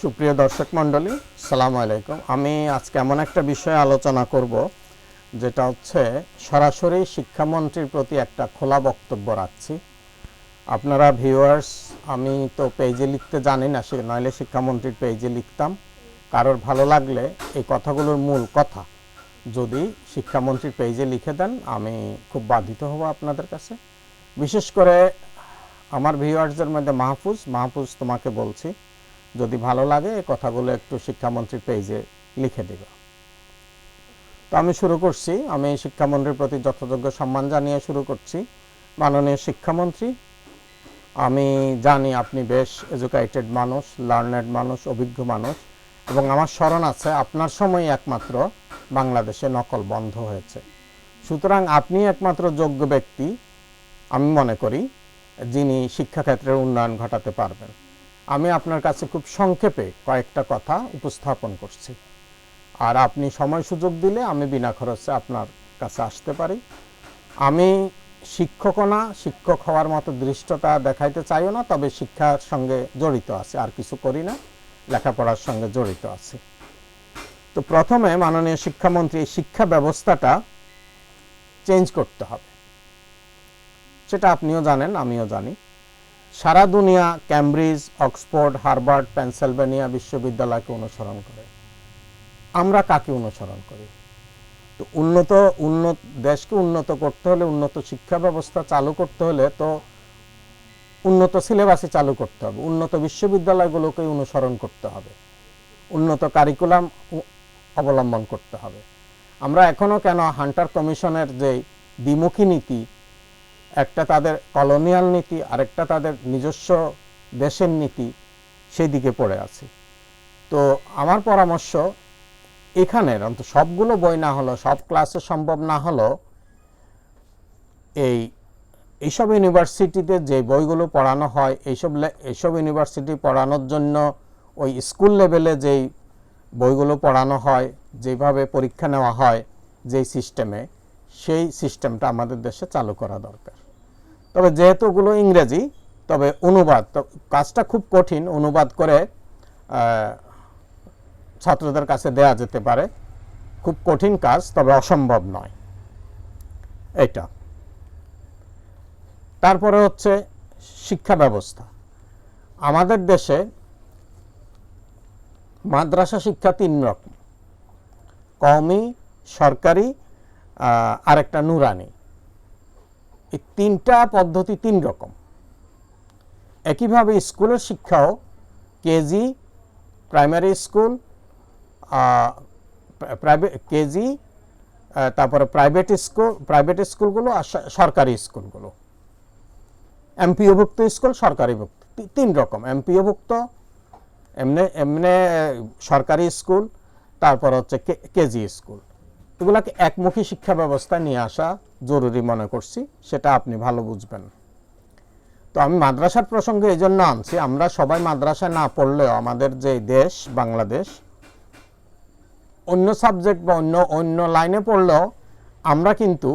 সুপ্রিয় দর্শক মণ্ডলী, আসসালামু আলাইকুম। আমি আজকে এমন একটা বিষয়ে আলোচনা করব যেটা হচ্ছে সরাসরি শিক্ষামন্ত্রীর প্রতি একটা খোলা বক্তব্য রাখছি। আপনারা ভিউয়ার্স, আমি তো পেজে লিখতে জানি না, নইলে শিক্ষামন্ত্রীর পেজে লিখতাম। কারোর ভালো লাগলে এই কথাগুলোর মূল কথা যদি শিক্ষামন্ত্রীর পেজে লিখে দেন, আমি খুব বাধিত হব আপনাদের কাছে। বিশেষ করে আমার ভিউয়ার্সদের মধ্যে মাহফুজ, তোমাকে বলছি, যদি ভালো লাগে এই কথাগুলো একটু শিক্ষামন্ত্রীর পেজে লিখে দেবে। তো আমি শুরু করছি। আমি শিক্ষামন্ত্রীর প্রতি যথাযোগ্য সম্মান জানিয়ে শুরু করছি। মাননীয় শিক্ষামন্ত্রী, আমি জানি আপনি বেশ এডুকেটেড মানুষ, লার্নেড মানুষ, অভিজ্ঞ মানুষ, এবং আমার স্মরণ আছে আপনার সময় একমাত্র বাংলাদেশে নকল বন্ধ হয়েছে। সুতরাং আপনি একমাত্র যোগ্য ব্যক্তি আমি মনে করি যিনি শিক্ষাক্ষেত্রের উন্নয়ন ঘটাতে পারবেন। আমি আপনার কাছে খুব সংক্ষেপে কয়েকটা কথা উপস্থাপন করছি, আর আপনি সময় সুযোগ দিলে আমি বিনা খরচে আপনার কাছে আসতে পারি। আমি শিক্ষকও না, শিক্ষক হওয়ার মতো দৃষ্টতা দেখাইতে চাইও না, তবে শিক্ষার সঙ্গে জড়িত আছে, আর কিছু করি না, লেখাপড়ার সঙ্গে জড়িত আছে। তো প্রথমে মাননীয় শিক্ষামন্ত্রী, শিক্ষা ব্যবস্থাটা চেঞ্জ করতে হবে, সেটা আপনিও জানেন, আমিও জানি। সারা দুনিয়া ক্যামব্রিজ, অক্সফোর্ড, হার্ভার্ড, পেনসিলভেনিয়া বিশ্ববিদ্যালয়কে অনুসরণ করে। আমরা কাকে অনুসরণ করি? তো উন্নত দেশকে উন্নত করতে হলে, উন্নত শিক্ষা ব্যবস্থা চালু করতে হলে তো উন্নত সিলেবাসই চালু করতে হবে, উন্নত বিশ্ববিদ্যালয়গুলোকে অনুসরণ করতে হবে, উন্নত কারিকুলাম অবলম্বন করতে হবে। আমরা এখনও কেন হান্টার কমিশনের যে দ্বিমুখী নীতি, একটা তাদের কলোনিয়াল নীতি, আরেকটা তাদের নিজস্ব দেশের নীতি, সেই দিকে পড়ে আছি। তো আমার পরামর্শ, এখানের অন্তত সবগুলো বই না হলো, সব ক্লাসে সম্ভব না হলো, এইসব ইউনিভার্সিটিতে যে বইগুলো পড়ানো হয়, এইসব ইউনিভার্সিটি পড়ানোর জন্য ওই স্কুল লেভেলে যেই বইগুলো পড়ানো হয়, যেভাবে পরীক্ষা নেওয়া হয়, যেই সিস্টেমে, সেই সিস্টেমটা আমাদের দেশে চালু করা দরকার। তবে যেহেতু ওগুলো ইংরেজি, তবে অনুবাদ, তো কাজটা খুব কঠিন, অনুবাদ করে ছাত্রদের কাছে দেয়া যেতে পারে, খুব কঠিন কাজ, তবে অসম্ভব নয় এটা। তারপরে হচ্ছে শিক্ষা ব্যবস্থা। আমাদের দেশে মাদ্রাসা শিক্ষা তিন রকম: কওমি, সরকারি, আরেকটা নুরানি। এই তিনটা পদ্ধতি তিন রকম। একইভাবে স্কুলের শিক্ষাও কেজি, প্রাইমারি স্কুল, কেজি, তারপরে প্রাইভেট স্কুলগুলো, আর সরকারি স্কুলগুলো, এমপিওভুক্ত স্কুল, সরকারিভুক্ত, তিন রকম। এমপিওভুক্ত এমনি সরকারি স্কুল, তারপর হচ্ছে কেজি স্কুল। এগুলাকে একমুখী শিক্ষা ব্যবস্থা নিয়ে আসা জরুরি মনে করছি, সেটা আপনি ভালো বুঝবেন। তো আমি মাদ্রাসার প্রসঙ্গে এই জন্য আনছি, আমরা সবাই মাদ্রাসা না পড়লেও আমাদের যে দেশ বাংলাদেশ, অন্য সাবজেক্ট বা অন্য লাইনে পড়লেও আমরা কিন্তু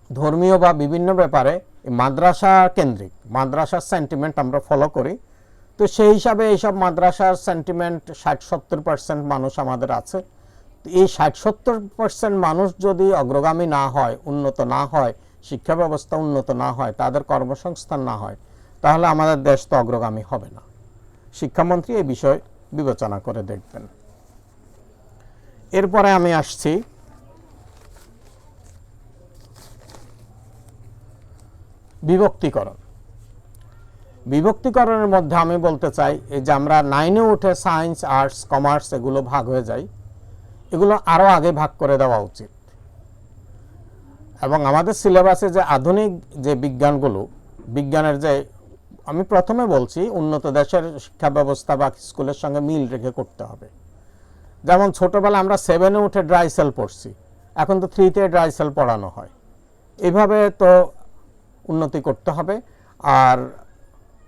ধর্মীয় বা বিভিন্ন ব্যাপারে মাদ্রাসা কেন্দ্রিক, মাদ্রাসার সেন্টিমেন্ট আমরা ফলো করি। তো সেই হিসাবে এইসব মাদ্রাসার সেন্টিমেন্ট 60-70% মানুষ আমাদের আছে। এই 60-70% মানুষ যদি অগ্রগামী না হয়, উন্নত না হয়, শিক্ষা ব্যবস্থা উন্নত না হয়, তাদের কর্মসংস্থান না হয়, তাহলে আমাদের দেশ তো অগ্রগামী হবে না। শিক্ষামন্ত্রী এই বিষয় বিবেচনা করে দেখবেন। এরপরে আমি আসছি বিভক্তিকরণ। বিভক্তিকরণের মধ্যে আমি বলতে চাই, এই যে আমরা 9-এ উঠে সায়েন্স, আর্টস, কমার্স এগুলো ভাগ হয়ে যায়, এগুলো আরও আগে ভাগ করে দেওয়া উচিত। এবং আমাদের সিলেবাসে যে আধুনিক যে বিজ্ঞানগুলো, বিজ্ঞানের যে, আমি প্রথমে বলছি, উন্নত দেশের শিক্ষা ব্যবস্থা বা স্কুলের সঙ্গে মিল রেখে করতে হবে। যেমন ছোটোবেলা আমরা 7-এ উঠে ড্রাই সেল পড়ছি, এখন তো 3-তে ড্রাই সেল পড়ানো হয়। এইভাবে তো উন্নতি করতে হবে। আর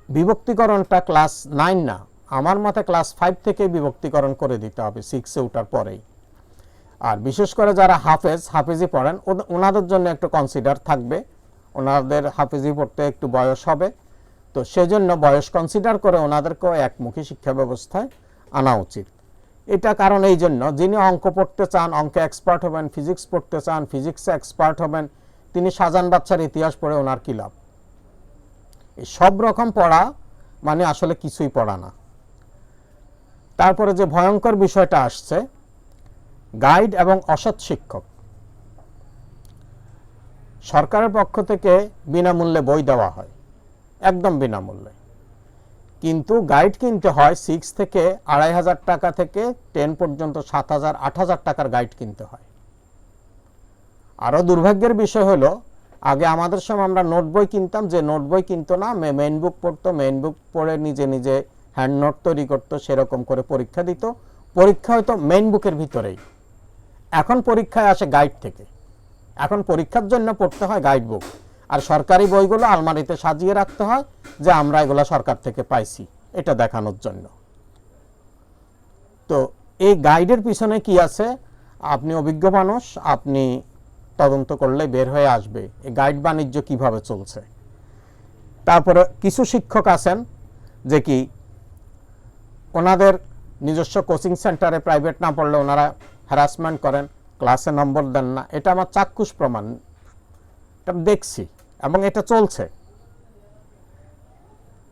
বিভক্তিকরণটা ক্লাস 9 না, আমার মতে ক্লাস 5 থেকে বিভক্তিকরণ করে দিতে হবে, 6-এ ওঠার পরেই। আর বিশেষ করে যারা হাফেজি পড়েন, ওনাদের জন্য একটু কনসিডার থাকবে, ওনাদের হাফেজি পড়তে একটু বয়স হবে, তো সেজন্য বয়স কনসিডার করে ওনাদেরকেও একমুখী শিক্ষা ব্যবস্থায় আনা উচিত। এটা কারণ এই জন্য, যিনি অঙ্ক পড়তে চান অঙ্কে এক্সপার্ট হবেন, ফিজিক্স পড়তে চান ফিজিক্সে এক্সপার্ট হবেন, তিনি শাহজাহান বাদশার ইতিহাস পড়ে ওনার কী লাভ? এই সব রকম পড়া মানে আসলে কিছুই পড়া না। তারপরে যে ভয়ঙ্কর বিষয়টা আসছে, গাইড এবং অসৎ শিক্ষক। সরকারের পক্ষ থেকে বিনামূল্যে বই দেওয়া হয়, একদম বিনামূল্যে, কিন্তু গাইড কিনতে হয় 6 থেকে 2,500 টাকা থেকে 10 পর্যন্ত 7,000 8,000 টাকার গাইড কিনতে হয়। আরও দুর্ভাগ্যের বিষয় হলো, আগে আমাদের সময় আমরা নোট বই কিনতাম, যে নোট বই কিনতো না, মেইন বুক পড়তো, মেইন বুক পড়ে নিজে নিজে হ্যান্ড নোট তৈরি করতো, সেরকম করে পরীক্ষা দিত। পরীক্ষা হয়তো মেইন বুকের ভিতরেই। এখন পরীক্ষায় আসে গাইড থেকে, এখন পরীক্ষার জন্য পড়তে হয় গাইড বুক, আর সরকারি বইগুলো আলমারিতে সাজিয়ে রাখতে হয় যে আমরা এগুলো সরকার থেকে পাইছি, এটা দেখানোর জন্য। তো এই গাইডের পিছনে কি আছে, আপনি অভিজ্ঞ মানুষ, আপনি তদন্ত করলে বের হয়ে আসবে এই গাইড বাণিজ্য কিভাবে চলছে। তারপরে কিছু শিক্ষক আছেন যে কি ওনাদের নিজস্ব কোচিং সেন্টারে প্রাইভেট না পড়লে ওনারা হ্যারাসমেন্ট করেন, ক্লাসে নম্বর দেন না। এটা আমার চাক্ষুষ প্রমাণ, এটা দেখছি এবং এটা চলছে।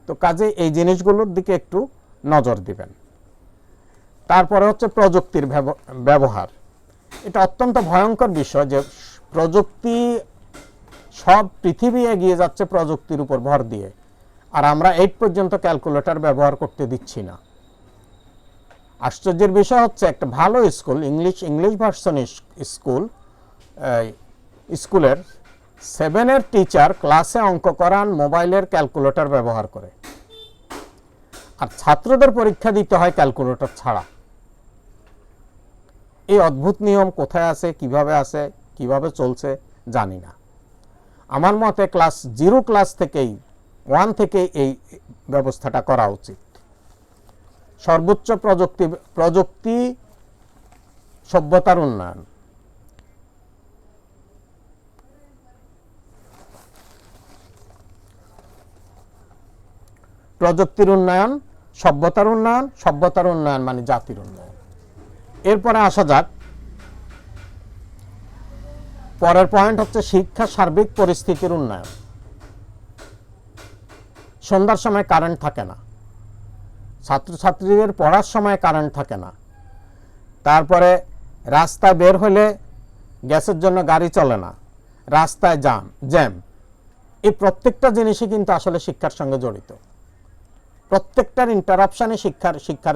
তো কাজে এই জিনিসগুলোর দিকে একটু নজর দিবেন। তারপরে হচ্ছে প্রযুক্তির ব্যবহার। এটা অত্যন্ত ভয়ঙ্কর বিষয় যে প্রযুক্তি, সব পৃথিবী এগিয়ে যাচ্ছে প্রযুক্তির উপর ভর দিয়ে, আর আমরা 8 পর্যন্ত ক্যালকুলেটর ব্যবহার করতে দিচ্ছি না। আশ্চর্যের বিষয় হচ্ছে, একটা ভালো স্কুল, ইংলিশ ভার্সন স্কুলের 7-এর টিচার ক্লাসে অঙ্ক করান মোবাইলের ক্যালকুলেটর ব্যবহার করে, আর ছাত্রদের পরীক্ষা দিতে হয় ক্যালকুলেটর ছাড়া। এই অদ্ভুত নিয়ম কোথায় আছে, কিভাবে চলছে জানি না। আমার মতে ক্লাস 1 থেকেই এই ব্যবস্থাটা করা উচিত। সর্বোচ্চ প্রযুক্তি সভ্যতার উন্নয়ন। প্রযুক্তির উন্নয়ন, সভ্যতার উন্নয়ন, সভ্যতার উন্নয়ন মানে জাতির উন্নয়ন। এরপরে আসা যাক, পরের পয়েন্ট হচ্ছে শিক্ষা সার্বিক পরিস্থিতির উন্নয়ন। সন্ধ্যার সময় কারেন্ট থাকে না, ছাত্রছাত্রীদের পড়ার সময় কারেন্ট থাকে না, তারপরে রাস্তায় বের হলে গ্যাসের জন্য গাড়ি চলে না, রাস্তায় জ্যাম। এই প্রত্যেকটা জিনিসই কিন্তু আসলে শিক্ষার সঙ্গে জড়িত। প্রত্যেকটার ইন্টারাপশানে শিক্ষার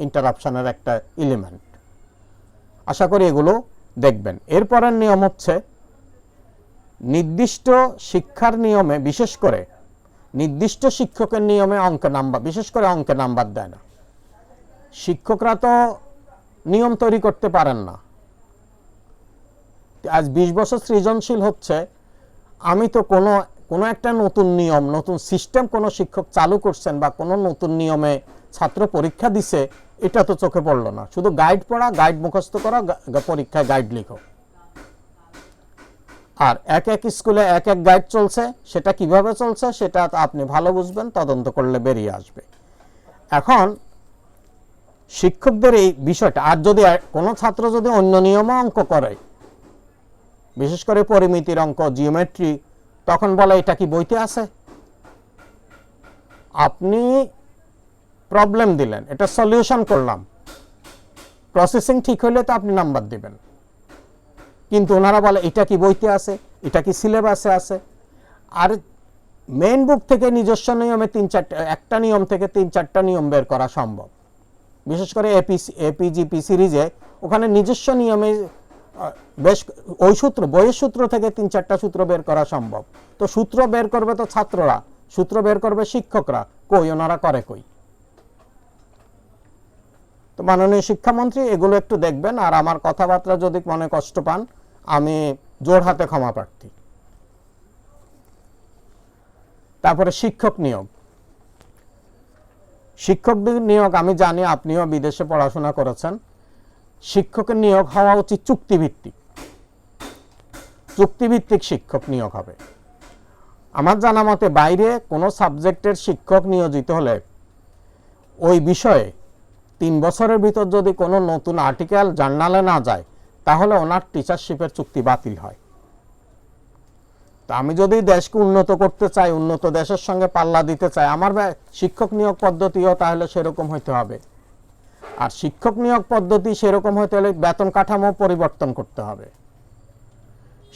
ইন্টারাপশানের একটা এলিমেন্ট। আশা করি এগুলো দেখবেন। এরপরের নিয়ম হচ্ছে, নির্দিষ্ট শিক্ষার নিয়মে, বিশেষ করে নির্দিষ্ট শিক্ষকের নিয়মে বিশেষ করে অঙ্কে নাম্বার দেয় না। শিক্ষকরা তো নিয়ম তৈরি করতে পারেন না। আজ 20 বছর সৃজনশীল হচ্ছে, আমি তো কোনো একটা নতুন নিয়ম, নতুন সিস্টেম কোনো শিক্ষক চালু করছেন বা কোনো নতুন নিয়মে ছাত্র পরীক্ষা দিছে, এটা তো চোখে পড়লো না। শুধু গাইড পড়া, গাইড মুখস্থ করা, পরীক্ষায় গাইড লিখো। আর এক স্কুলে এক গাইড চলছে, সেটা কিভাবে চলছে সেটা আপনি ভালো বুঝবেন, তদন্ত করলে বেরিয়ে আসবে। এখন শিক্ষকদের এই বিষয়টা, আর যদি কোনো ছাত্র যদি অন্য নিয়মে অঙ্ক করে, বিশেষ করে পরিমিতির অঙ্ক, জিওমেট্রি, তখন বলে এটা কি বইতে আছে? আপনি প্রবলেম দিলেন, এটা সলিউশন করলাম, প্রসেসিং ঠিক হইলে তো আপনি নাম্বার দিবেন, কিন্তু ওনারা বলে এটা কি বইতে আছে, এটা কি সিলেবাসে আছে। আর মেইন বুক থেকে নিজস্ব নিয়মে একটা নিয়ম থেকে 3-4টা নিয়ম বের করা সম্ভব। বিশেষ করে এপিজিপি সিরিজে ওখানে নিজস্ব নিয়মে বেশ বইয়ের সূত্র থেকে 3-4টা সূত্র বের করা সম্ভব। তো সূত্র বের করবে তো ছাত্ররা, সূত্র বের করবে শিক্ষকরা, কই ওনারা করে কই? তো মাননীয় শিক্ষামন্ত্রী এগুলো একটু দেখবেন। আর আমার কথাবার্তা যদি মনে কষ্ট পান, আমি জোর হাতে ক্ষমা প্রার্থী। তারপরে শিক্ষক নিয়োগ, আমি জানি আপনিও বিদেশে পড়াশোনা করেছেন। শিক্ষকের নিয়োগ হওয়া উচিত চুক্তিভিত্তিক শিক্ষক নিয়োগ হবে। আমার জানা মতে বাইরে কোনো সাবজেক্টের শিক্ষক নিয়োজিত হলে ওই বিষয়ে 3 বছরের ভিতর যদি কোনো নতুন আর্টিকেল জার্নালে না যায় তাহলে ওনার টিচারশিপের চুক্তি বাতিল হয়। তা আমি যদি দেশকে উন্নত করতে চাই, উন্নত দেশের সঙ্গে পাল্লা দিতে চাই, আমার শিক্ষক নিয়োগ পদ্ধতিও তাহলে সেরকম হইতে হবে। আর শিক্ষক নিয়োগ পদ্ধতি সেরকম হইতে হলে বেতন কাঠামো পরিবর্তন করতে হবে।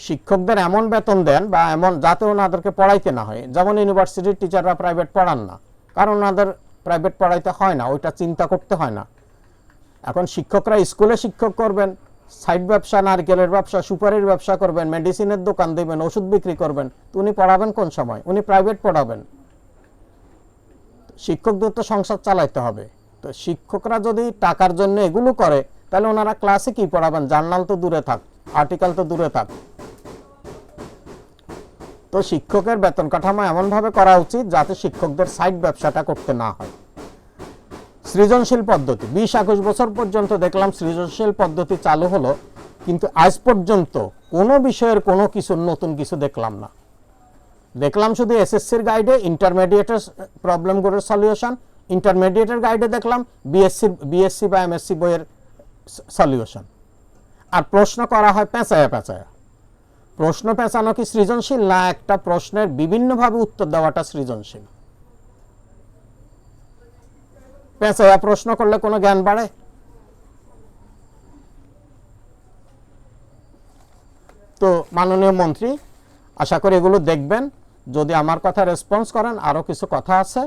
শিক্ষকদের এমন বেতন দেন বা এমন যাতে ওনাদেরকে পড়াইতে না হয়, যেমন ইউনিভার্সিটির টিচাররা প্রাইভেট পড়ান না, কারণ ওনাদের প্রাইভেট পড়াইতে হয় না, ওইটা চিন্তা করতে হয় না। এখন শিক্ষকরা স্কুলে শিক্ষক করবেন, সাইড ব্যবসা, নারকেলের ব্যবসা, সুপারির ব্যবসা করবেন, মেডিসিনের দোকান দেবেন, ওষুধ বিক্রি করবেন, তো উনি পড়াবেন কোন সময়? উনি প্রাইভেট পড়াবেন। শিক্ষকদের তো সংসার চালাইতে হবে। তো শিক্ষকরা যদি টাকার জন্য এগুলো করে তাহলে ওনারা ক্লাসে কি পড়াবেন? জার্নাল তো দূরে থাক, আর্টিকেল তো দূরে থাক। তো শিক্ষকের বেতন কাঠামো এমনভাবে করা উচিত যাতে শিক্ষকদের সাইড ব্যবসাটা করতে না হয়। সৃজনশীল পদ্ধতি 20-21 বছর পর্যন্ত দেখলাম সৃজনশীল পদ্ধতি চালু হলো, কিন্তু আজ পর্যন্ত কোনো বিষয়ের কোনো কিছু নতুন কিছু দেখলাম না। দেখলাম শুধু এসএসসির গাইডে ইন্টারমিডিয়েটের প্রবলেমগুলোর সলিউশন, ইন্টারমিডিয়েটের গাইডে দেখলাম বিএসসি বা এমএসসি বইয়ের সলিউশন। আর প্রশ্ন করা হয় পেঁচায়া পেঁচায়া। প্রশ্ন পেঁচানো কি সৃজনশীল? না একটা প্রশ্নের বিভিন্নভাবে উত্তর দেওয়াটা সৃজনশীল? পেঁচায়া প্রশ্ন করলে কোনো জ্ঞান বাড়ে? তো মাননীয় মন্ত্রী, আশা করি এগুলো দেখবেন। যদি আমার কথা রেসপন্স করেন, আরও কিছু কথা আছে,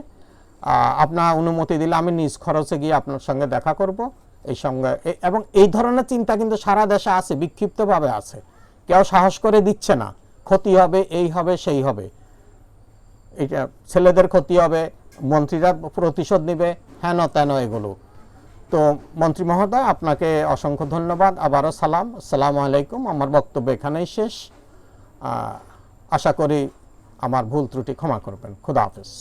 আপনার অনুমতি দিলে আমি নিজ খরচে গিয়ে আপনার সঙ্গে দেখা করব এই সঙ্গে। এবং এই ধরনের চিন্তা কিন্তু সারা দেশে আছে, বিক্ষিপ্তভাবে আছে, কেউ সাহস করে দিচ্ছে না। ক্ষতি হবে, এই হবে, সেই হবে, এটা ছেলেদের ক্ষতি হবে, মন্ত্রীরা প্রতিশোধ নেবে, হেন তেন এগুলো। তো মন্ত্রী মহোদয়, আপনাকে অসংখ্য ধন্যবাদ, আবারও সালাম, আসসালামু আলাইকুম। আমার বক্তব্য এখানেই শেষ। আশা করি আমার ভুল ত্রুটি ক্ষমা করবেন। খুদা হাফেজ।